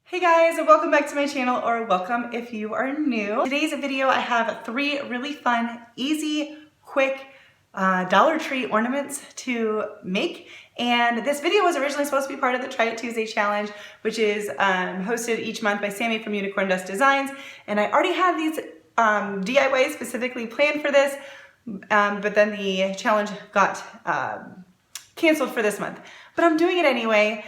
Hey guys, and welcome back to my channel, or welcome if you are new. Today's video, I have 3 really fun, easy, quick Dollar Tree ornaments to make. And this video was originally supposed to be part of the Try It Tuesday challenge, which is hosted each month by Sammy from Unicorn Dust Designs. And I already had these DIYs specifically planned for this, but then the challenge got canceled for this month, but I'm doing it anyway.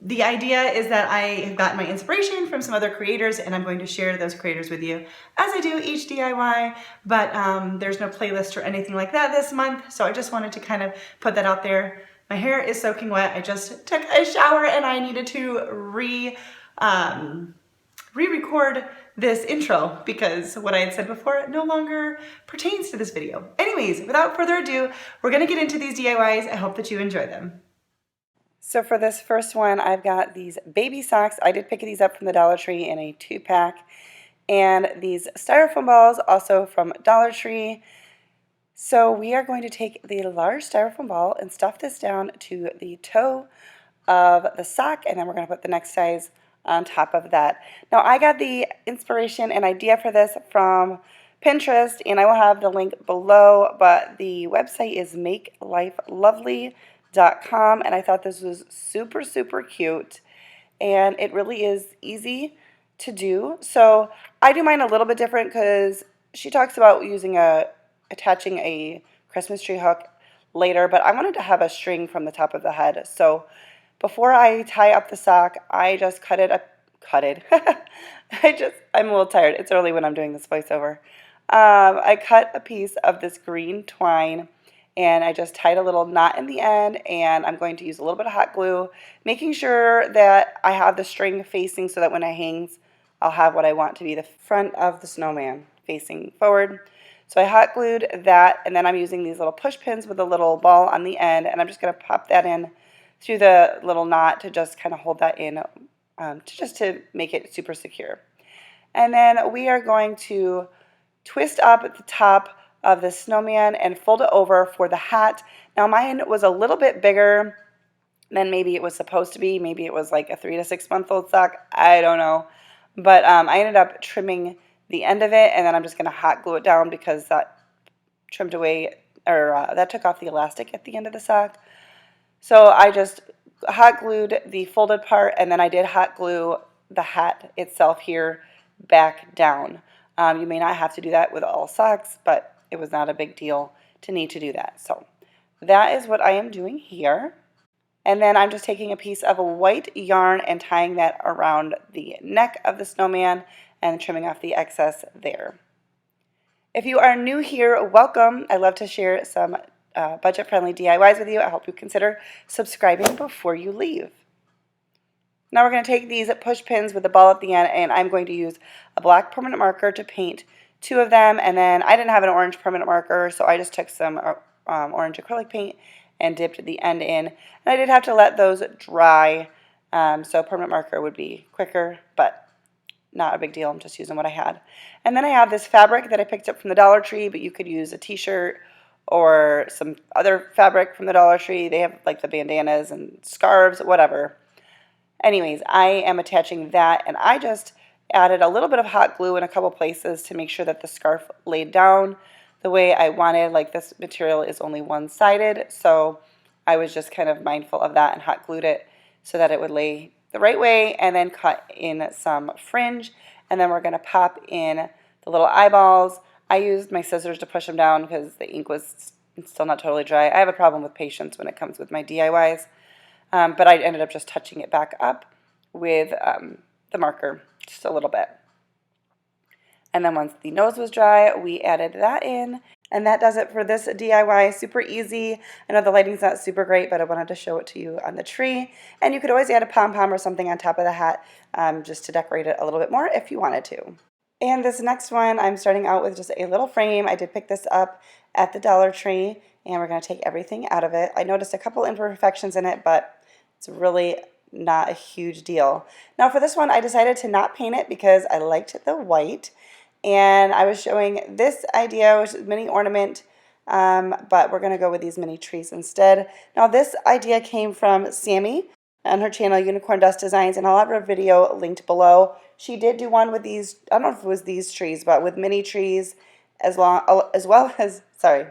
The idea is that I have gotten my inspiration from some other creators, and I'm going to share those creators with you as I do each DIY, but there's no playlist or anything like that this month, so I just wanted to kind of put that out there. My hair is soaking wet. I just took a shower and I needed to re-record this intro because what I had said before no longer pertains to this video. Anyways, without further ado, we're gonna get into these DIYs. I hope that you enjoy them. So for this first one, I've got these baby socks. I did pick these up from the Dollar Tree in a 2-pack. And these styrofoam balls, also from Dollar Tree. So we are going to take the large styrofoam ball and stuff this down to the toe of the sock, and then we're gonna put the next size on top of that. Now I got the inspiration and idea for this from Pinterest, and I will have the link below, but the website is makelifelovely.com, and I thought this was super cute, and it really is easy to do. So I do mine a little bit different because she talks about attaching a Christmas tree hook later, but I wanted to have a string from the top of the head. So before I tie up the sock, I just I'm a little tired. It's early when I'm doing this voiceover. I cut a piece of this green twine and I just tied a little knot in the end, and I'm going to use a little bit of hot glue, making sure that I have the string facing so that when it hangs, I'll have what I want to be the front of the snowman facing forward. So I hot glued that, and then I'm using these little push pins with a little ball on the end, and I'm just going to pop that in through the little knot to just kind of hold that in, to make it super secure. And then we are going to twist up at the top of the snowman and fold it over for the hat. Now mine was a little bit bigger than maybe it was supposed to be. Maybe it was like a 3 to 6 month old sock. I don't know. But I ended up trimming the end of it, and then I'm just going to hot glue it down because that trimmed away, or that took off the elastic at the end of the sock. So I just hot glued the folded part, and then I did hot glue the hat itself here back down. You may not have to do that with all socks, but it was not a big deal to need to do that. So that is what I am doing here. And then I'm just taking a piece of a white yarn and tying that around the neck of the snowman and trimming off the excess there. If you are new here, welcome. I love to share some budget-friendly DIYs with you. I hope you consider subscribing before you leave. Now we're going to take these push pins with the ball at the end, and I'm going to use a black permanent marker to paint 2 of them, and then I didn't have an orange permanent marker, so I just took some orange acrylic paint and dipped the end in. And I did have to let those dry, so permanent marker would be quicker, but not a big deal. I'm just using what I had. And then I have this fabric that I picked up from the Dollar Tree, but you could use a t-shirt or some other fabric from the Dollar Tree. They have like the bandanas and scarves, whatever. Anyways, I am attaching that, and I just added a little bit of hot glue in a couple places to make sure that the scarf laid down the way I wanted. Like, this material is only one-sided, so I was just kind of mindful of that and hot glued it so that it would lay the right way, and then cut in some fringe, and then we're going to pop in the little eyeballs. I used my scissors to push them down because the ink was still not totally dry. I have a problem with patience when it comes with my DIYs, but I ended up just touching it back up with the marker just a little bit. And then once the nose was dry, we added that in, and that does it for this DIY. Super easy. I know the lighting's not super great, but I wanted to show it to you on the tree. And you could always add a pom-pom or something on top of the hat just to decorate it a little bit more if you wanted to. And this next one, I'm starting out with just a little frame. I did pick this up at the Dollar Tree, and we're going to take everything out of it. I noticed a couple imperfections in it, but it's really not a huge deal. Now for this one, I decided to not paint it because I liked the white. And I was showing this idea, which is mini ornament, but we're going to go with these mini trees instead. Now this idea came from Sammy on her channel, Unicorn Dust Designs, and I'll have her video linked below. She did do one with these, I don't know if it was these trees, but with mini trees as well as, sorry,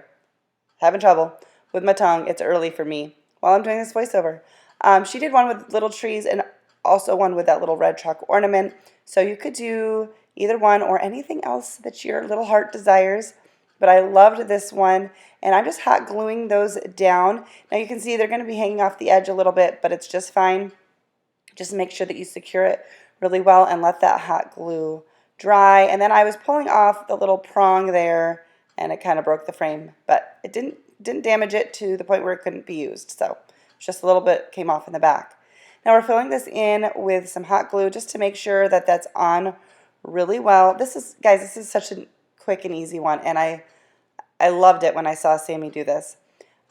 having trouble with my tongue. It's early for me while I'm doing this voiceover. She did one with little trees and also one with that little red truck ornament. So you could do either one or anything else that your little heart desires. But I loved this one, and I'm just hot gluing those down. Now you can see they're going to be hanging off the edge a little bit, but it's just fine. Just make sure that you secure it really well and let that hot glue dry. And then I was pulling off the little prong there, and it kind of broke the frame, but it didn't damage it to the point where it couldn't be used. So just a little bit came off in the back. Now we're filling this in with some hot glue just to make sure that that's on really well. This is, guys, this is such a quick and easy one, and I loved it when I saw Sammy do this.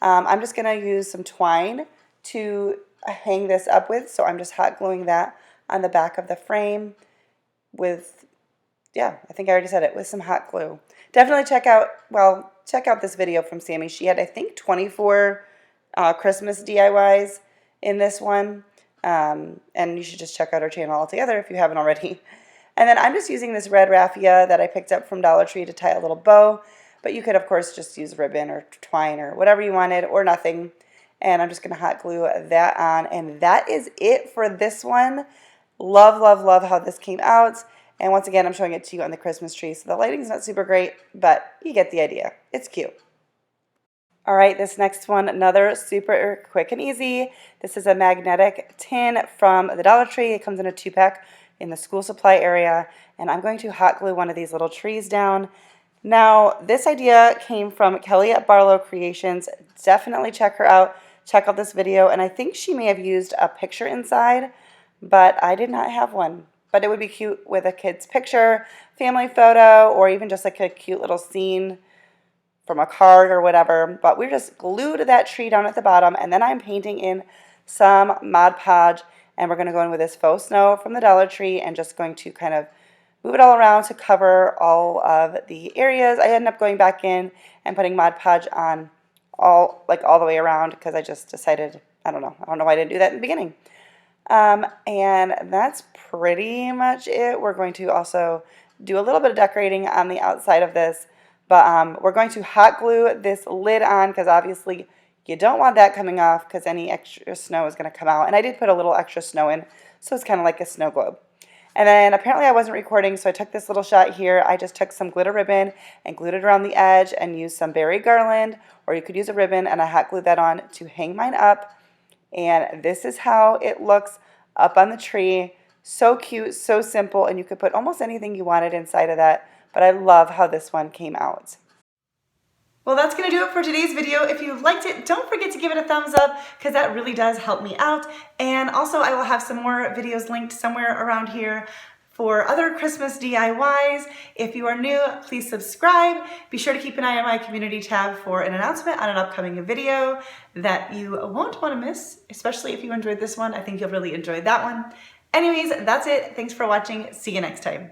I'm just going to use some twine to hang this up with, so I'm just hot gluing that on the back of the frame with, yeah, I think I already said it, with some hot glue. Definitely check out this video from Sammy. She had, I think, 24 Christmas DIYs in this one, and you should just check out her channel altogether if you haven't already. And then I'm just using this red raffia that I picked up from Dollar Tree to tie a little bow, but you could, of course, just use ribbon or twine or whatever you wanted or nothing. And I'm just going to hot glue that on, and that is it for this one. Love, love, love how this came out. And once again, I'm showing it to you on the Christmas tree, so the lighting's not super great, but you get the idea. It's cute. All right, this next one, another super quick and easy. This is a magnetic tin from the Dollar Tree. It comes in a 2-pack in the school supply area, and I'm going to hot glue one of these little trees down. Now, this idea came from Kelly at Barlow Creations. Definitely check her out. Check out this video, and I think she may have used a picture inside, but I did not have one. But it would be cute with a kid's picture, family photo, or even just like a cute little scene from a card or whatever. But we just glued that tree down at the bottom, and then I'm painting in some Mod Podge, and we're going to go in with this faux snow from the Dollar Tree and just going to kind of move it all around to cover all of the areas. I ended up going back in and putting Mod Podge on all the way around because I just decided, I don't know why I didn't do that in the beginning. And that's pretty much it. We're going to also do a little bit of decorating on the outside of this, but we're going to hot glue this lid on because obviously you don't want that coming off because any extra snow is going to come out. And I did put a little extra snow in, so it's kind of like a snow globe. And then apparently I wasn't recording, so I took this little shot here. I just took some glitter ribbon and glued it around the edge and used some berry garland, or you could use a ribbon, and I hot glued that on to hang mine up. And this is how it looks up on the tree. So cute, so simple, and you could put almost anything you wanted inside of that, but I love how this one came out. Well, that's going to do it for today's video. If you liked it, don't forget to give it a thumbs up because that really does help me out. And also, I will have some more videos linked somewhere around here for other Christmas DIYs. If you are new, please subscribe. Be sure to keep an eye on my community tab for an announcement on an upcoming video that you won't want to miss, especially if you enjoyed this one. I think you'll really enjoy that one. Anyways, that's it. Thanks for watching. See you next time.